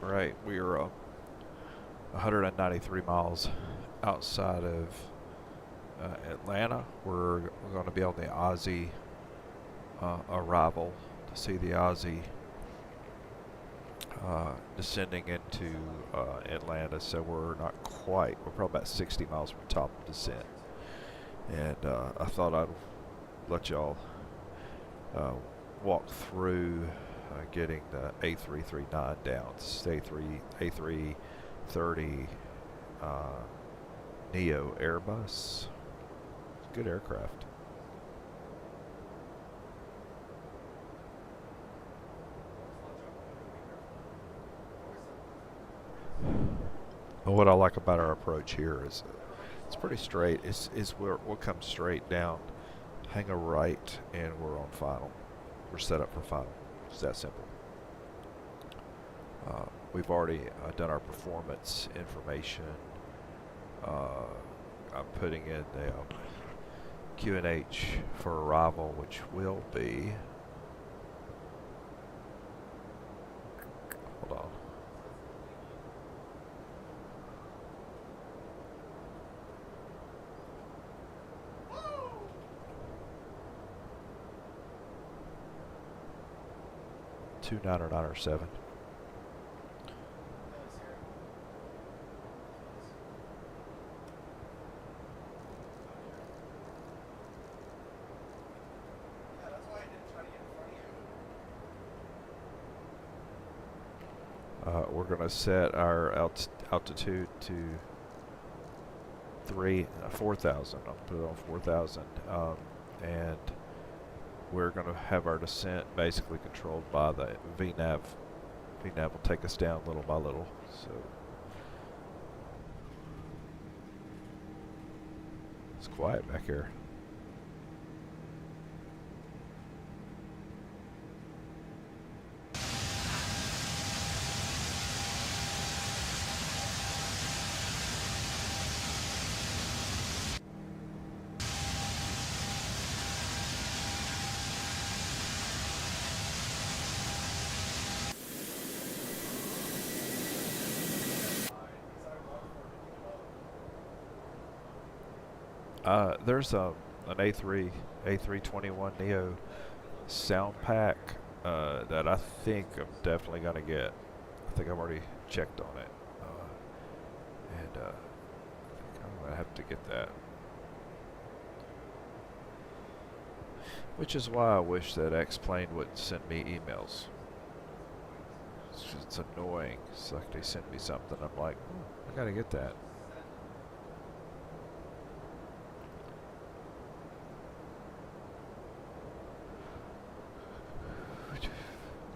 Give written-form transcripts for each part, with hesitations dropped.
Alright, we are 193 miles outside of Atlanta. We're going to be on the Aussie arrival to see the Aussie descending into Atlanta, so we're probably about 60 miles from top of descent. And I thought I'd let y'all walk through getting the A339 down. It's A330 Neo Airbus. It's a good aircraft. And what I like about our approach here is it's pretty straight. We'll come straight down, hang a right, and we're on final. We're set up for final. It's that simple. We've already done our performance information. I'm putting in the Q&H for arrival, which will be, hold on. Two 9 or 9 or 7. We're going to set our altitude to 4,000. I'll put it on 4,000. And we're going to have our descent basically controlled by the VNAV. VNAV will take us down little by little. So it's quiet back here. There's an A321 Neo sound pack that I think I'm definitely going to get. I think I've already checked on it. And I think I'm going to have to get that. Which is why I wish that Xplane would send me emails. It's annoying. It's like they send me something. I'm like, I got to get that.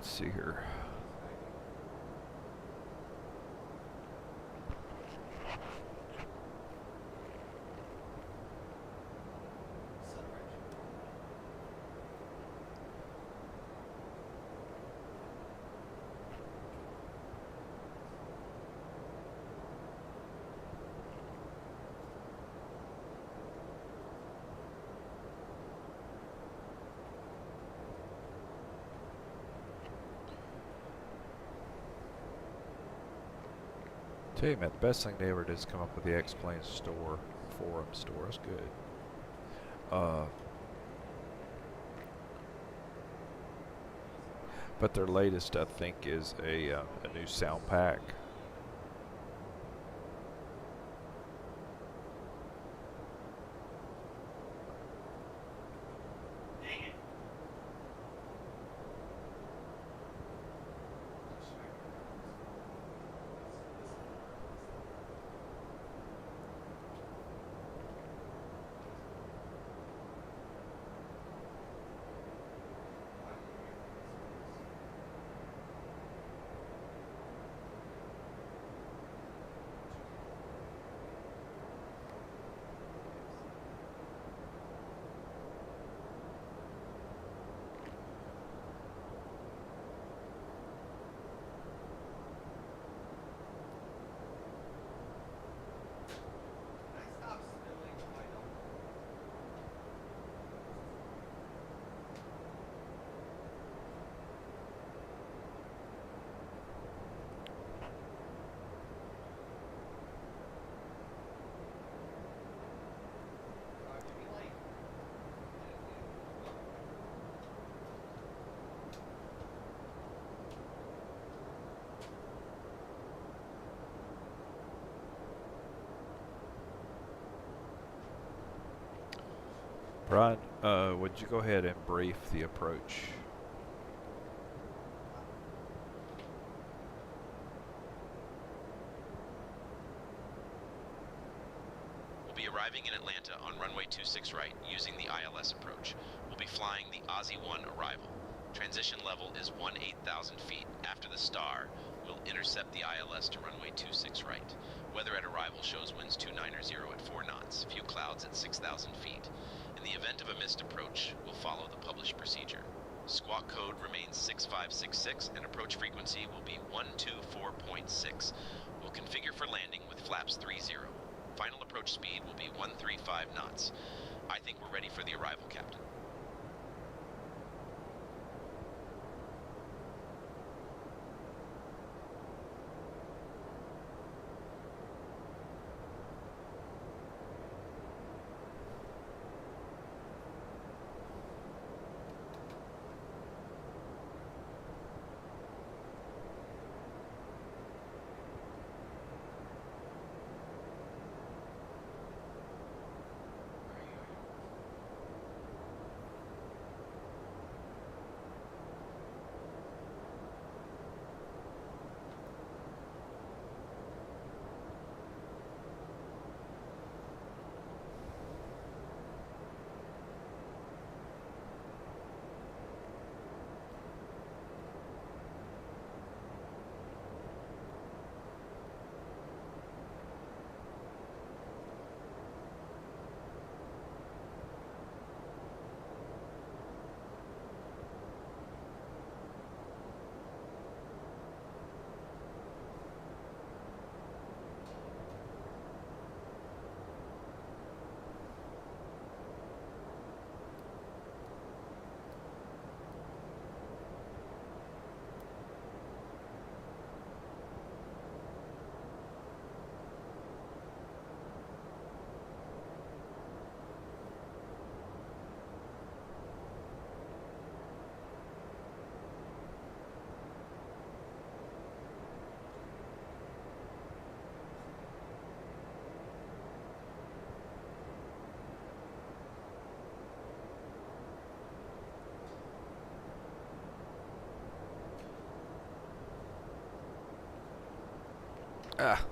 See here. Tell you, man, the best thing they ever did is come up with the Xplane store, forum store. That's good. But their latest, I think, is a new sound pack. Brian, would you go ahead and brief the approach? We'll be arriving in Atlanta on runway 26 right using the ILS approach. We'll be flying the Aussie 1 arrival. Transition level is 18,000 feet. After the star, we'll intercept the ILS to runway 26 right. Weather at arrival shows winds 290 at 4 knots, few clouds at 6,000 feet. In the event of a missed approach, we'll follow the published procedure. Squawk code remains 6566 and approach frequency will be 124.6. We'll configure for landing with flaps 30. Final approach speed will be 135 knots. I think we're ready for the arrival, Captain. Ah.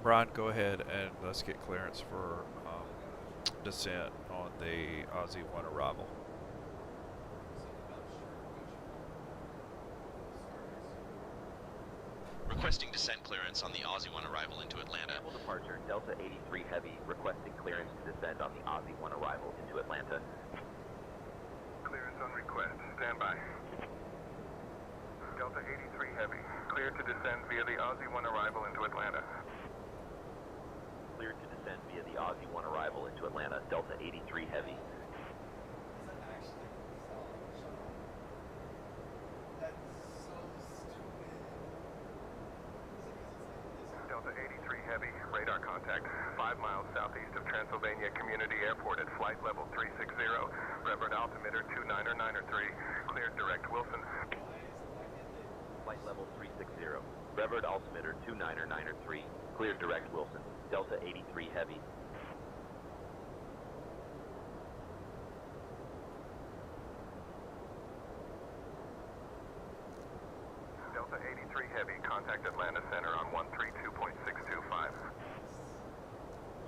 Brian, go ahead and let's get clearance for descent on the Aussie 1 arrival. Requesting descent clearance on the Aussie 1 arrival into Atlanta. Departure, Delta 83 Heavy, requesting clearance to descend on the Aussie 1 arrival into Atlanta. Clearance on request. Stand by. Delta 83 Heavy, cleared to descend via the Aussie 1 arrival into Atlanta. Cleared to descend via the Aussie 1 arrival into Atlanta, Delta 83 Heavy. Delta 83 Heavy, radar contact, 5 miles southeast of Transylvania Community Airport at flight level 360, Reverend altimeter 29903, cleared direct Wilson. Flight level 360, Reverend altimeter 29903, cleared direct Wilson, Delta 83 Heavy. Delta 83 Heavy, contact Atlanta Center on 132.625.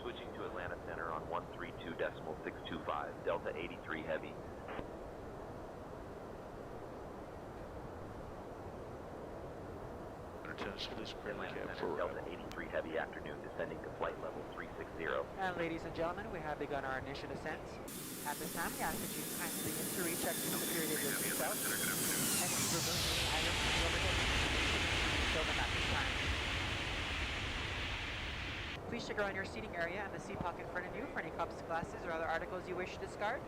Switching to Atlanta Center on 132.625, Delta 83 Heavy. Atlanta Center, Delta 83 Heavy afternoon, descending to flight level 360. And ladies and gentlemen, we have begun our initial descent. At this time, we ask that you kindly begin to recheck the security of your seatbelt and to remove any items from your overhead. Fill them at this time. Please check around your seating area and the seat pocket in front of you for any cups, glasses, or other articles you wish to discard.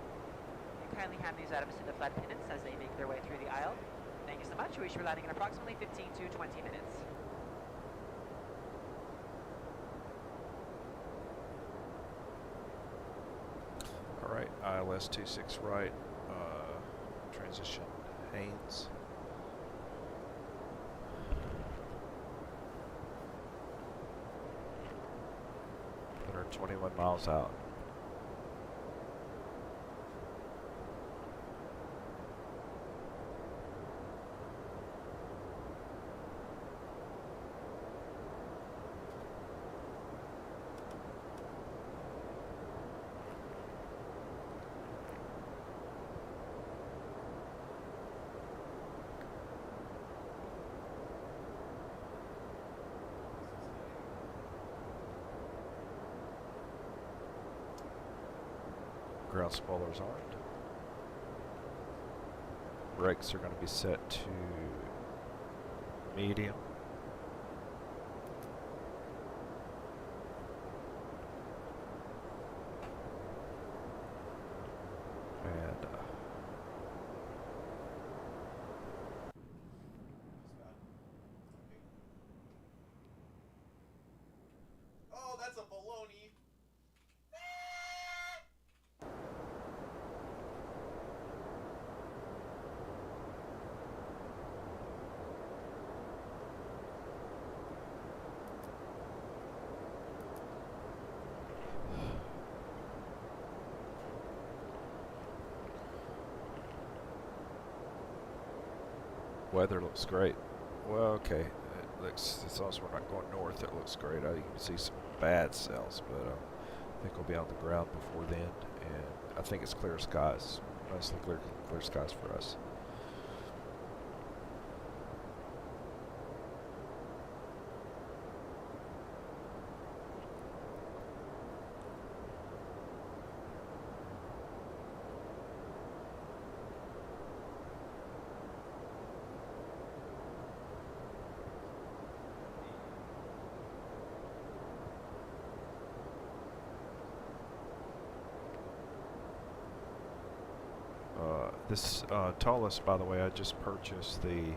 You kindly hand these items to the flight attendants as they make their way through the aisle. Thank you so much. We should be landing in approximately 15 to 20 minutes. All right, ILS 26 right, transition Haynes. That are 21 miles out. Ground spoilers aren't. Brakes are going to be set to medium. And oh, that's a baloney. weather looks great. Well, okay. It looks, as long as we're not going north, it looks great. You can see some bad cells, but I think we'll be on the ground before then. And I think it's clear skies, mostly clear skies for us. This Toliss, by the way, I just purchased the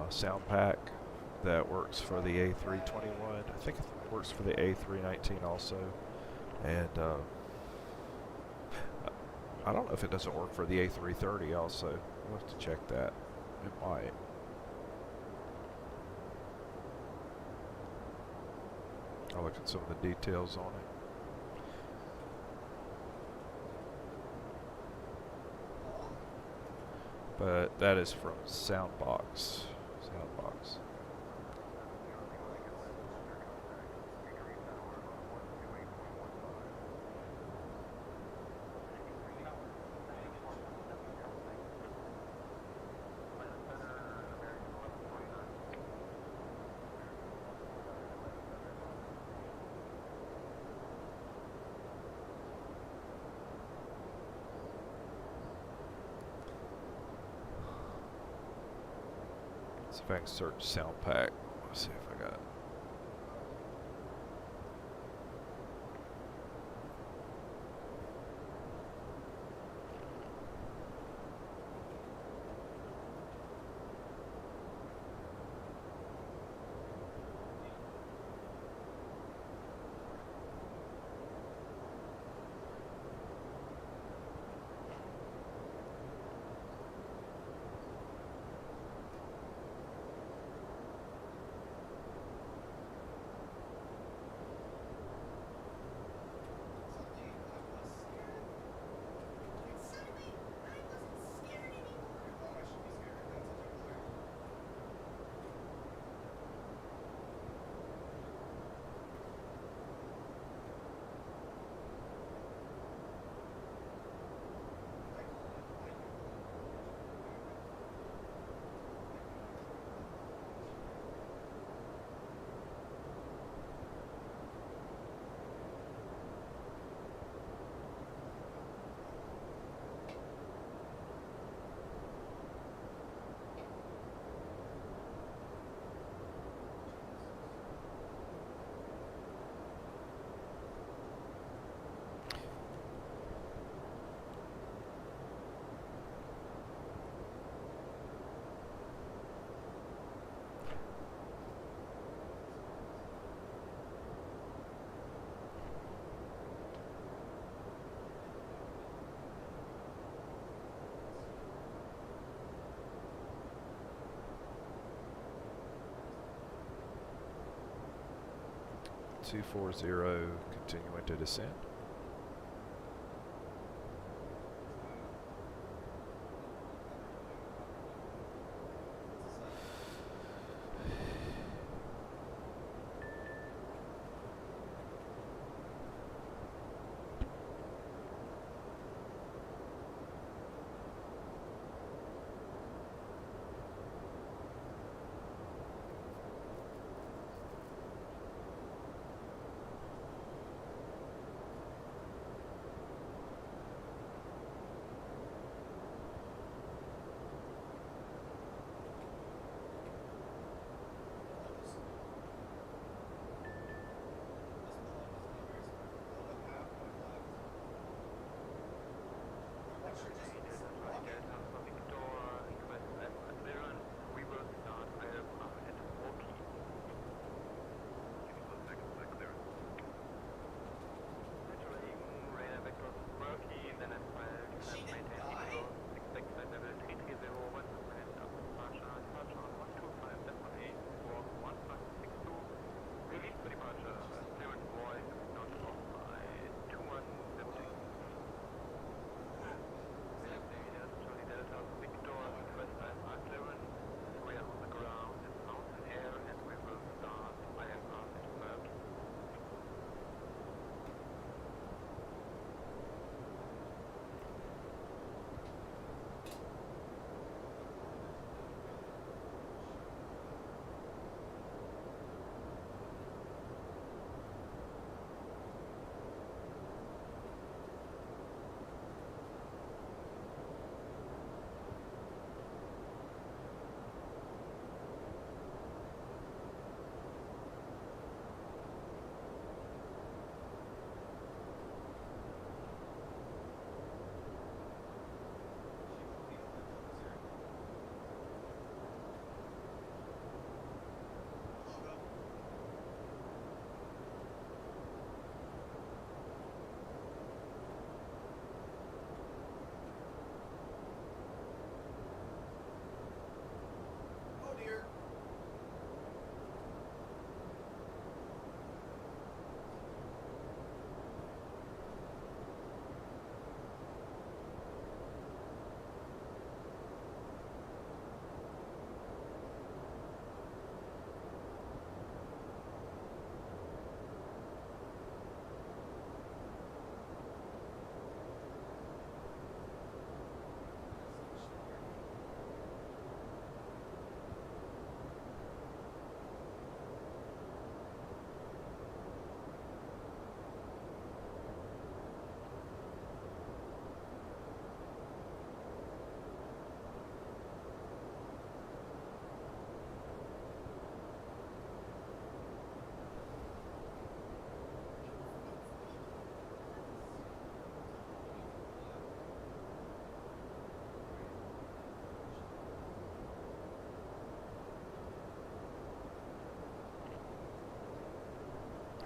sound pack that works for the A321. I think it works for the A319 also. And I don't know if it doesn't work for the A330 also. We'll have to check that. It might. I'll look at some of the details on it. But that is from Soundbox. Soundbox. See if I can search sound pack. Let's see if I got it. 240, continuing to descend.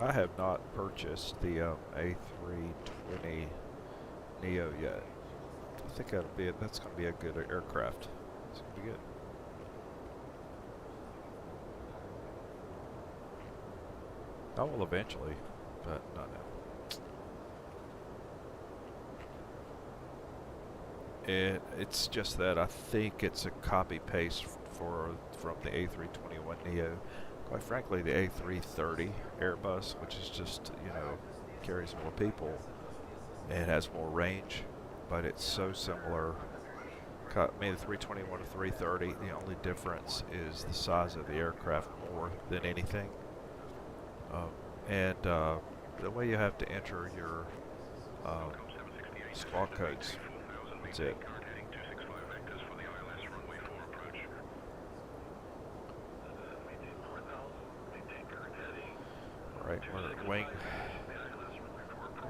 I have not purchased the A320 Neo yet. I think that's going to be a good aircraft. It's going to be good. I will eventually, but not now. And it's just that I think it's a copy paste from the A321 Neo. Quite frankly, the A330 Airbus, which is just, you know, carries more people and has more range, but it's so similar. I mean, the 321 to 330, the only difference is the size of the aircraft more than anything. The way you have to enter your squawk codes, that's it. Right, we're wing.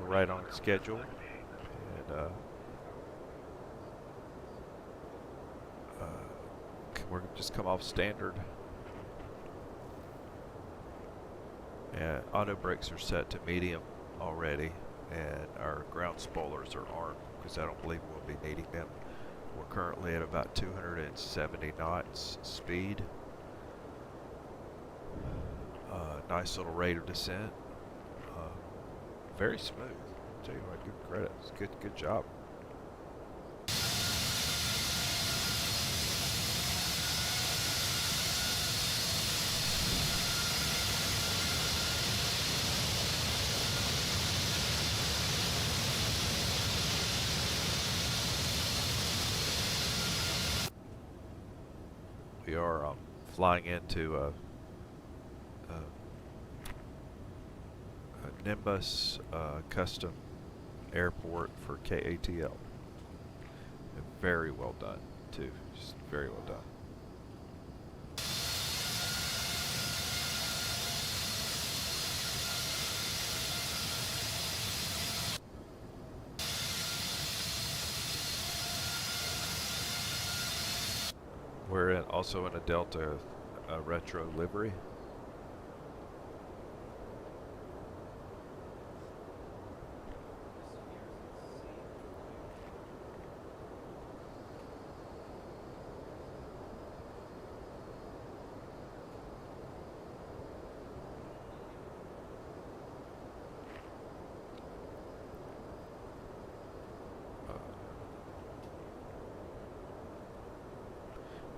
We're right on schedule, and we're just come off standard. And auto brakes are set to medium already, and our ground spoilers are armed because I don't believe we'll be needing them. We're currently at about 270 knots speed. Nice little rate of descent. very smooth. Tell you what, good credit. It's good job. We are flying into a Nimbus custom airport for KATL. Very well done, too. Just very well done. We're also in a Delta retro livery.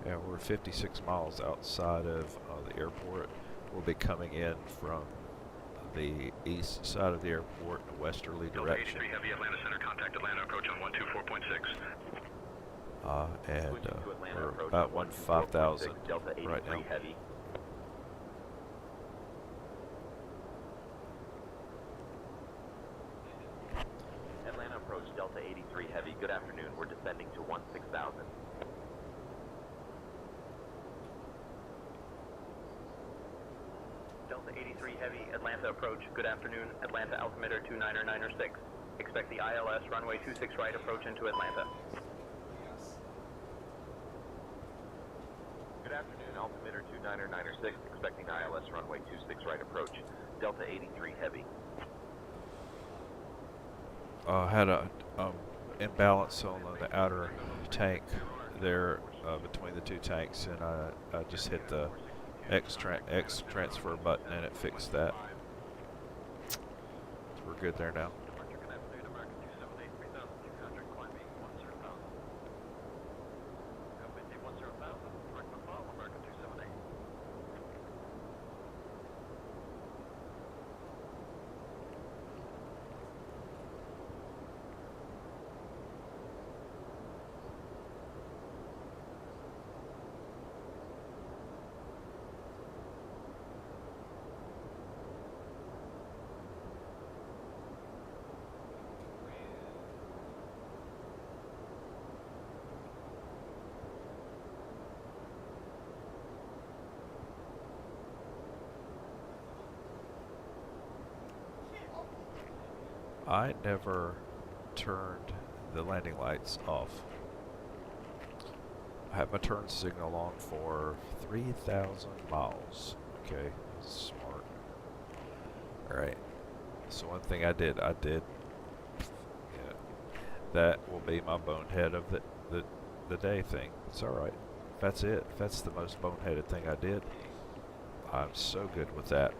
Yeah, we're 56 miles outside of the airport. We'll be coming in from the east side of the airport in a westerly direction. Delta 83 Heavy, Atlanta Center, contact Atlanta, approach on 124.6. And Switching to Atlanta, we're approach about on 5,000 Delta 83 right now. Heavy. Atlanta approach, Delta 83 Heavy. Good afternoon. We're descending to 16,000. Delta 83 Heavy, Atlanta approach. Good afternoon. Atlanta altimeter 299er6. Expect the ILS runway 26 right approach into Atlanta. Good afternoon, altimeter 299er6. Expecting ILS runway 26 right approach. Delta 83 Heavy. Had a imbalance on the outer tank there between the two tanks, and I just hit the X transfer button and it fixed that. So we're good there now. I never turned the landing lights off. I have my turn signal on for 3,000 miles. Okay, smart. Alright, so one thing I did, yeah, that will be my bonehead of the day thing. It's alright. If that's it, if that's the most boneheaded thing I did, I'm so good with that.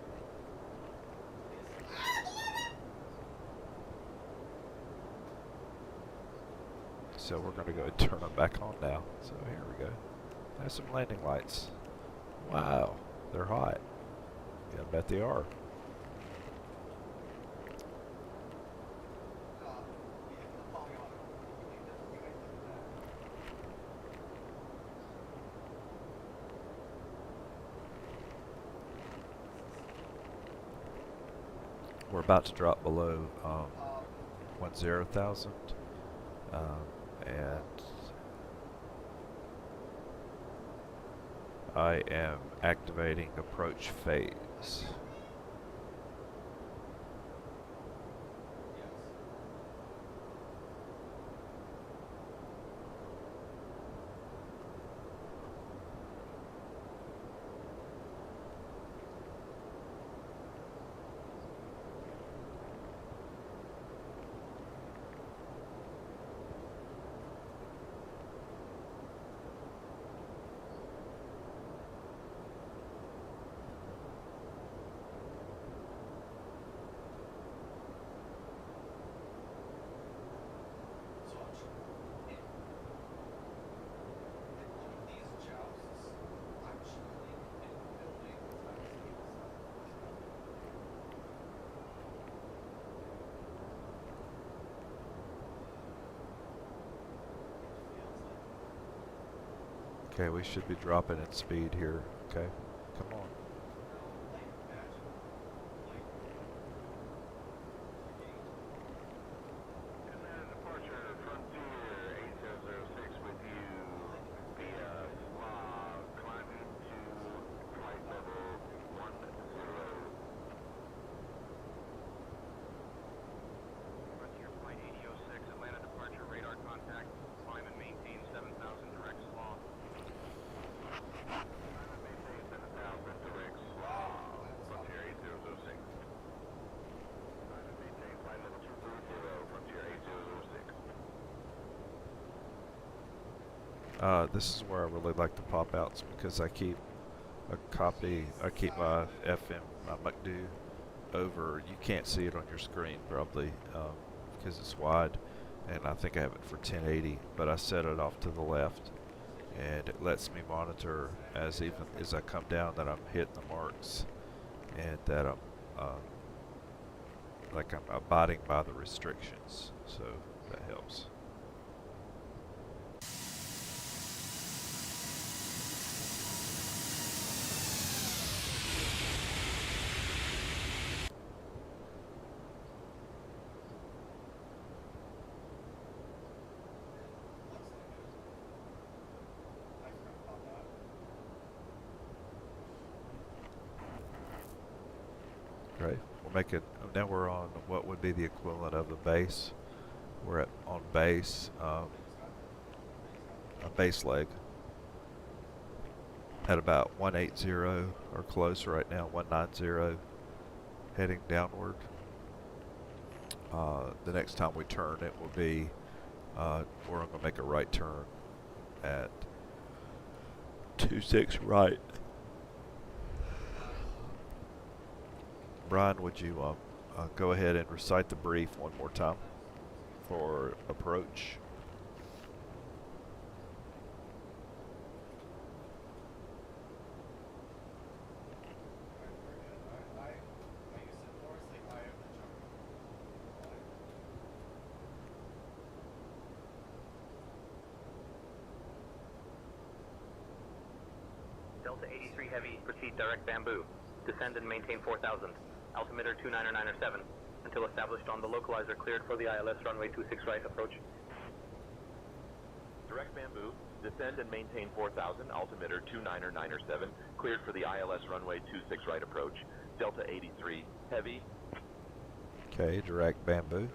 So we're going to go and turn them back on now. So here we go. There's some landing lights. Wow, they're hot. Yeah, I bet they are. We're about to drop below 10,000. And I am activating approach phase. Okay, we should be dropping in speed here. Okay, come on. Departure Frontier 8006 with you via fog, climbing to flight level 10. Frontier Flight 8006, Atlanta departure, radar contact, climb and maintain 7,000 direct slaw. Climb and maintain 7,000 direct slaw, Frontier 8006. Climb and maintain flight level 230, Frontier 8006. This is where I really like the pop outs because I keep my FM, my McDo over. You can't see it on your screen probably because it's wide, and I think I have it for 1080, but I set it off to the left, and it lets me monitor even as I come down that I'm hitting the marks and that I'm abiding by the restrictions. So that helps. Right, we'll make it. Now we're on what would be the equivalent of the base. We're on base, a base leg at about 180 or close right now, 190, heading downward. The next time we turn, it will be we're going to make a right turn at 26 right. Brian, would you go ahead and recite the brief one more time for approach? Delta 83 Heavy, proceed direct bamboo. Descend and maintain 4,000. Altimeter 29907 until established on the localizer cleared for the ILS runway 26 right approach. Direct bamboo, descend and maintain 4,000, altimeter 29907, cleared for the ILS runway 26 right approach. Delta 83 Heavy. Okay, direct bamboo.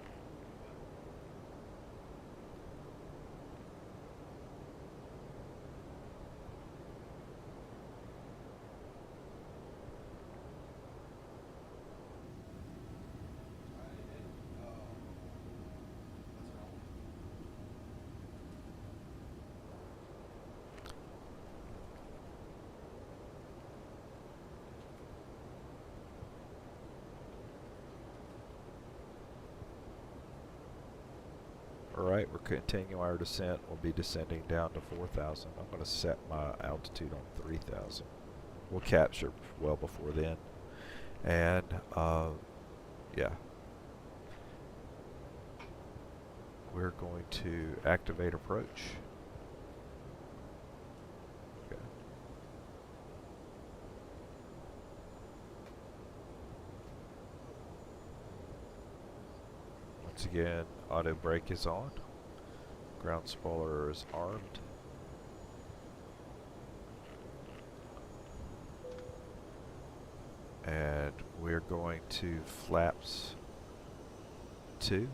Alright, we're continuing our descent. We'll be descending down to 4,000. I'm going to set my altitude on 3,000. We'll capture well before then. And, yeah. We're going to activate approach. Okay. Once again, auto brake is on. Ground spoiler is armed. And we're going to flaps 2.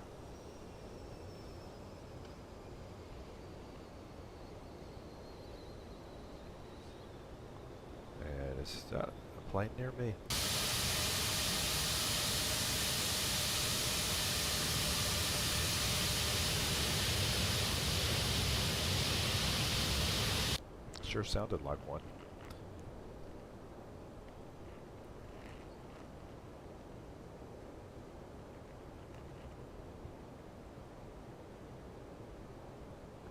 And it's a plane near me. Sure sounded like one.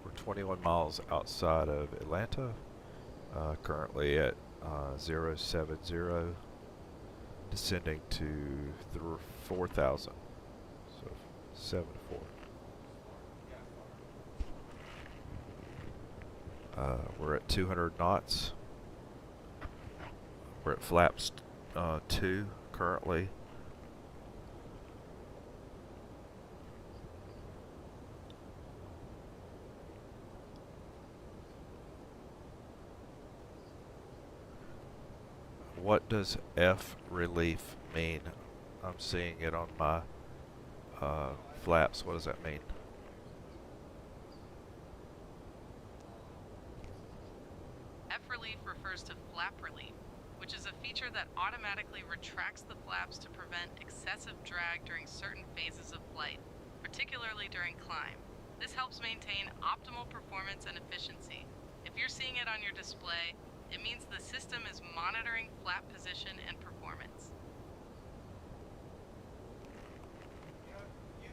We're 21 miles outside of Atlanta, currently at 070, descending to 4,000, so 74. We're at 200 knots. We're at flaps 2 currently. What does F relief mean? I'm seeing it on my flaps. What does that mean? F relief refers to flap relief, which is a feature that automatically retracts the flaps to prevent excessive drag during certain phases of flight, particularly during climb. This helps maintain optimal performance and efficiency. If you're seeing it on your display, it means the system is monitoring flap position and performance. You know, you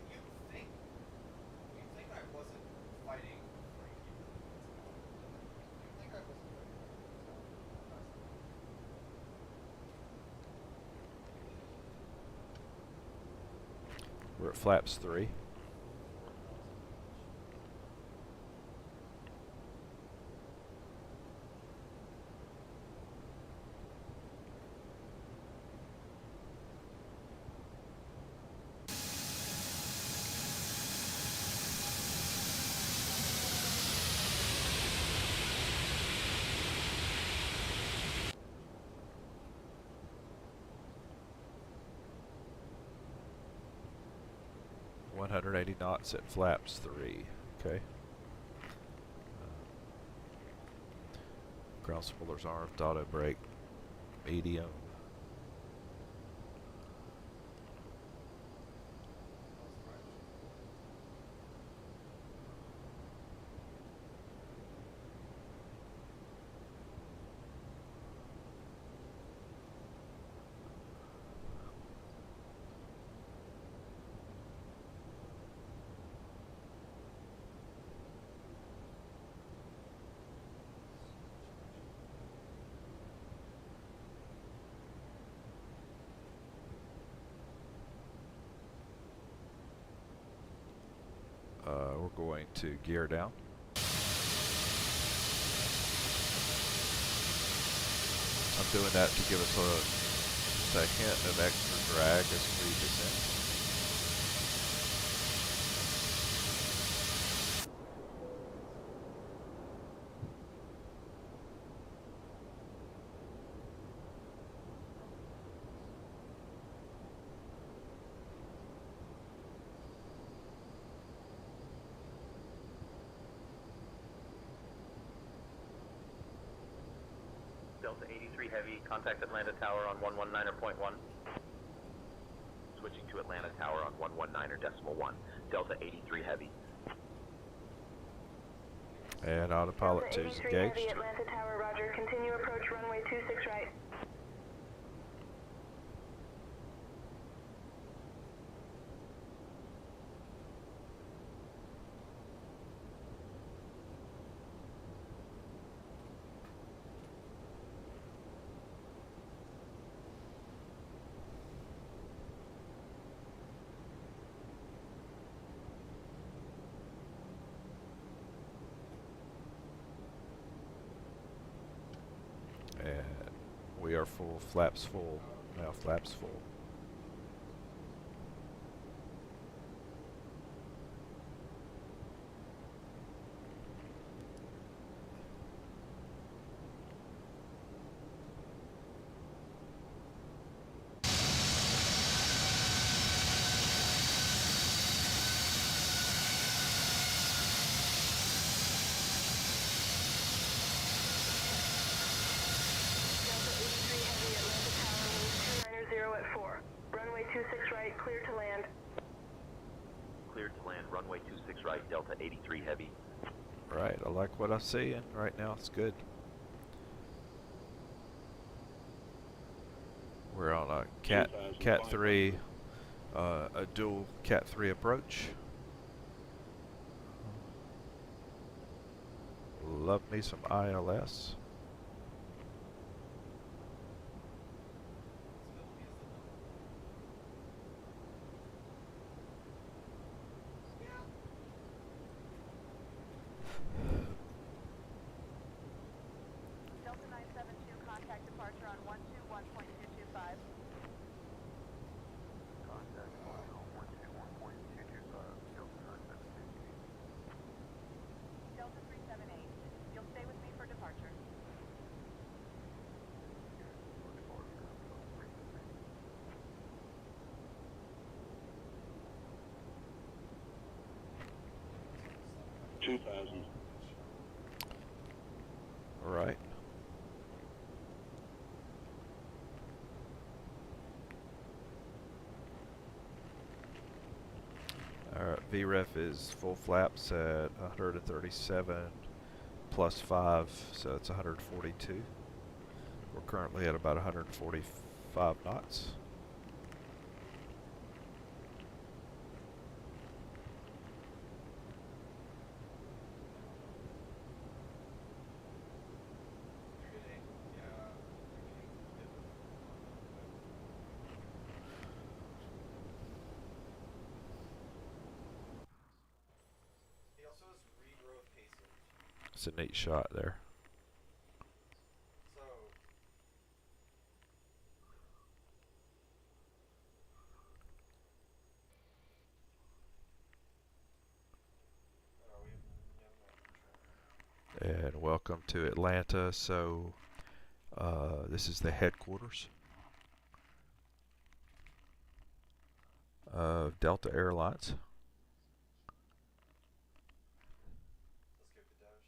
think I wasn't fighting for you. You think I wasn't fighting for you. We're at flaps 3. .180 knots at flaps 3. Okay. Ground spoilers armed, auto brake, medium. We're going to gear down. I'm doing that to give us a hint of extra drag as we descend. Delta 83 Heavy, contact Atlanta Tower on 119.1. Switching to Atlanta Tower on 119.1. Delta 83 Heavy. And autopilot 2 is engaged. Heavy, Atlanta Tower, roger. Continue approach runway 26 right. And we are full, flaps full. Now flaps full. At 4. Runway 26 right, clear to land. Cleared to land, runway 26 right, Delta 83 Heavy. Right, I like what I see, and right now it's good. We're on a Cat 3, a dual Cat 3 approach. Love me some ILS. Delta 972, contact departure on 121.225. Contact on 121.225, Delta 972. Delta 378, you'll stay with me for departure. All right. Alright, VREF is full flaps at 137 plus 5, so it's 142. We're currently at about 145 knots. He also has regrowth pacing. It's a neat shot there. So we have no And welcome to Atlanta. So this is the headquarters of Delta Airlines. Let's give the dash.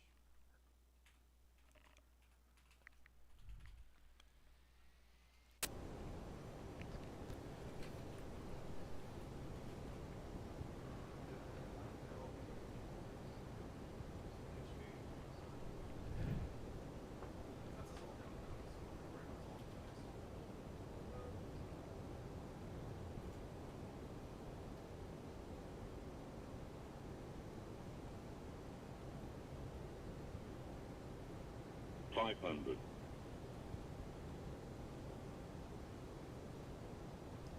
$500,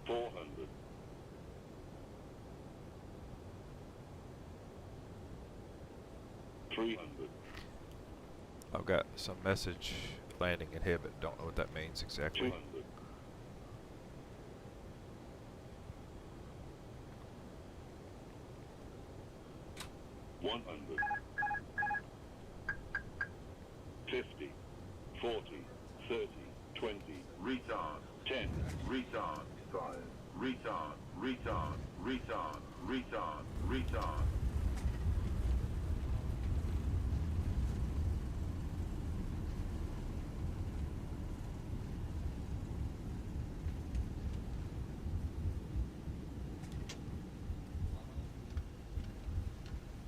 $400, $300, I've got some message landing at Hibbett. Don't know what that means exactly. 200, $100, 50, 40, 30, 20, retard, 10, retard, 5, retard, retard, retard, retard, retard.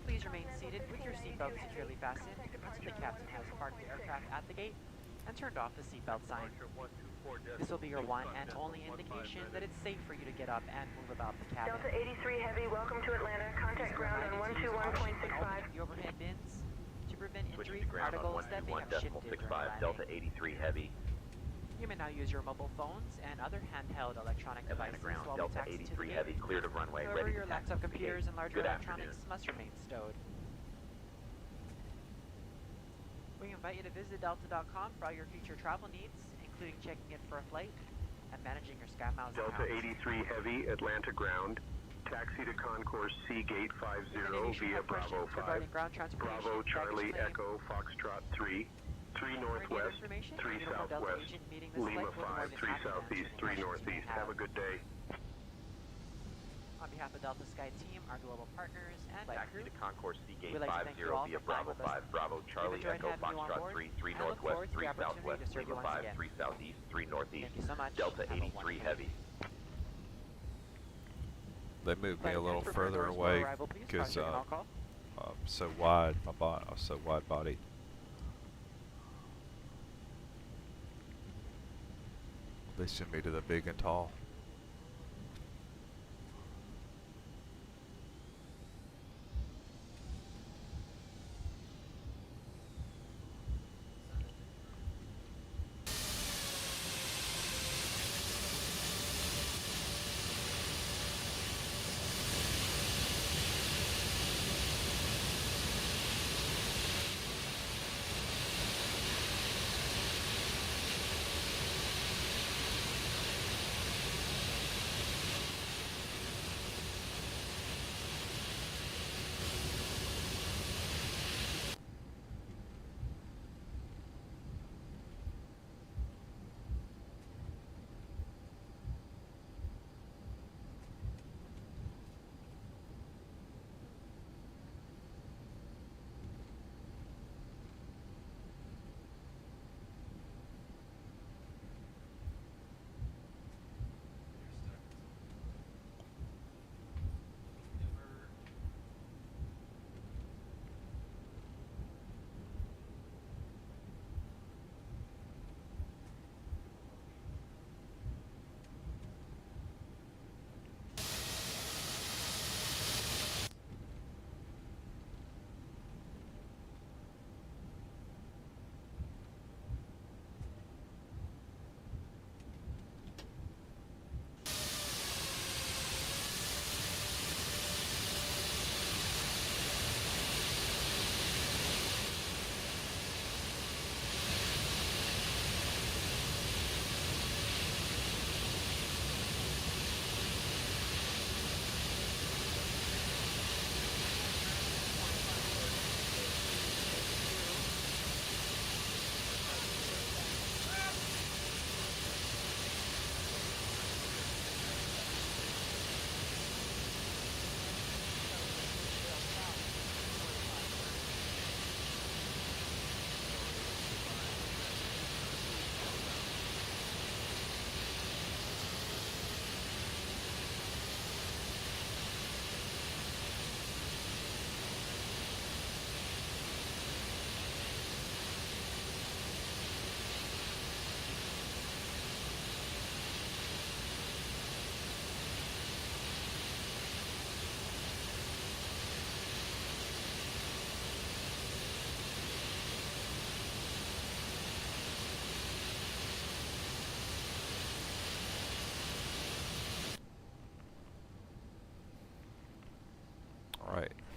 Please remain seated with your seatbelt securely fastened until the captain has parked the aircraft at the gate and turned off the seatbelt sign. This will be your one and only indication that it's safe for you to get up and move about the cabin. Delta 83 Heavy, welcome to Atlanta. Contact ground on 121.65. The overhead bins to prevent Switching injury to ground on particles that may have shifted during 121.65, landing. Delta 83 Heavy. You may now use your mobile phones and other handheld electronic Atlanta devices ground, while we Delta taxi to 83 the Heavy, gate. cleared of runway, However, ready your to taxi laptop to the computers gate. and larger Good electronics afternoon. must remain stowed. We invite you to visit Delta.com for all your future travel needs, including checking in for a flight and managing your Sky Miles Delta accounts. 83 Heavy, Atlanta ground. Taxi to Concourse C Gate 50 And if you should via have questions Bravo 5. regarding ground transportation, Bravo Charlie baggage claim, Echo Foxtrot 3. 3 or any other northwest, information, 3 a uniformed Delta southwest, agent meeting this Lima flight will be more 5, than 3 happy to answer southeast, any 3 questions you may northeast. have. Have a good day. On behalf of Delta Sky Team, our global partners, and flight Taxi crew, to Concourse C Gate we'd like to thank 50 you all via for flying Bravo with us. 5, Bravo Charlie enjoyed Echo having you on Foxtrot board, 3, 3 and look forward northwest, to the 3 opportunity southwest, to serve you Lima once 5, again. 3 southeast, 3 northeast. Thank you so much. Delta Have a 83 wonderful Heavy. They moved me a Flight little attendants, further prepare doors for away arrival, please. because Cross-check and all call. I'm so wide. I'm so wide bodied. They send me to the big and tall.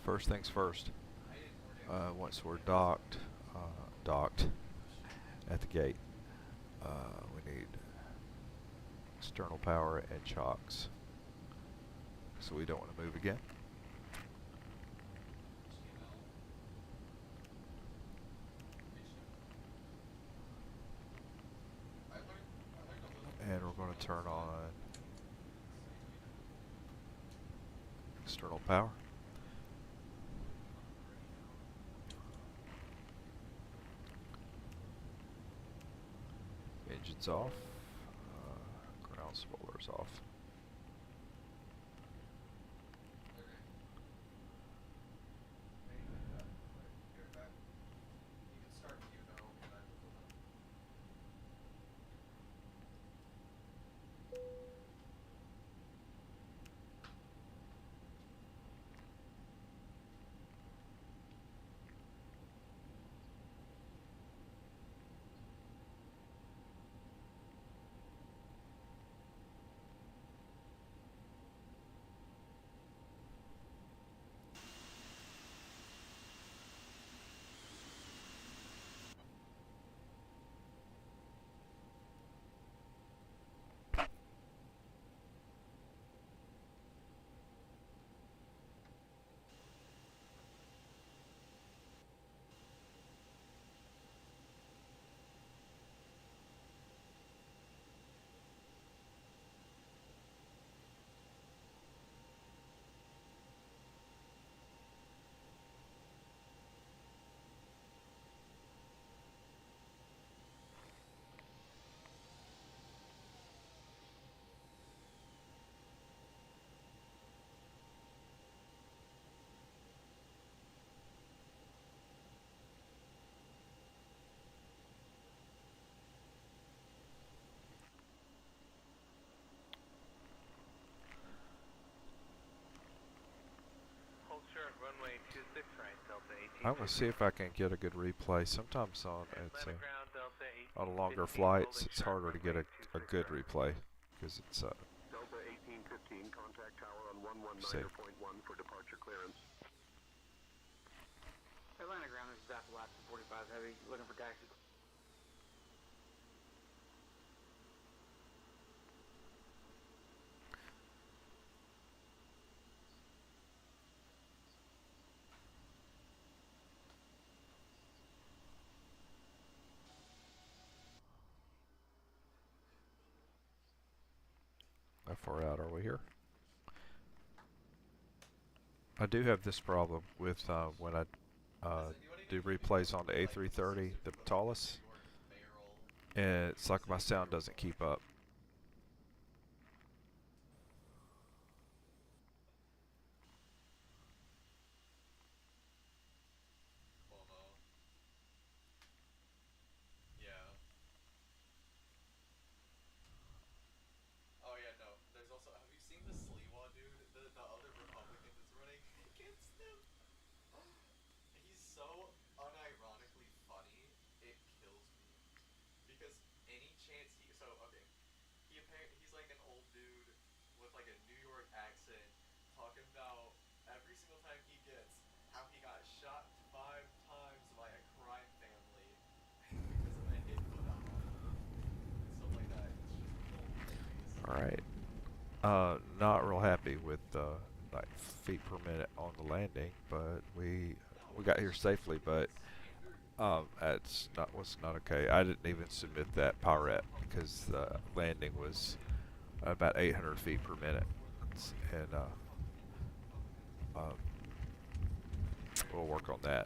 first things first. Once we're docked at the gate, we need external power and chocks. So we don't want to move again. And we're going to turn on external power. Engines off. Ground spoilers off. Runway 26 right, Delta 18. I'm going to see if I can get a good replay. Sometimes on on longer flights, it's harder to get a good replay because it's Delta 1815, contact tower on 119.1 for departure clearance. Atlanta ground, this is Appalachian 45 Heavy, looking for taxi. how far out are we here? I do have this problem with when I do replays on the A330, the Toliss, and it's like my sound doesn't keep up. Alright. Not real happy with like feet per minute on the landing, but we got here safely, but that's was not okay. I didn't even submit that power rep because the landing was about 800 feet per minute, and we'll work on that.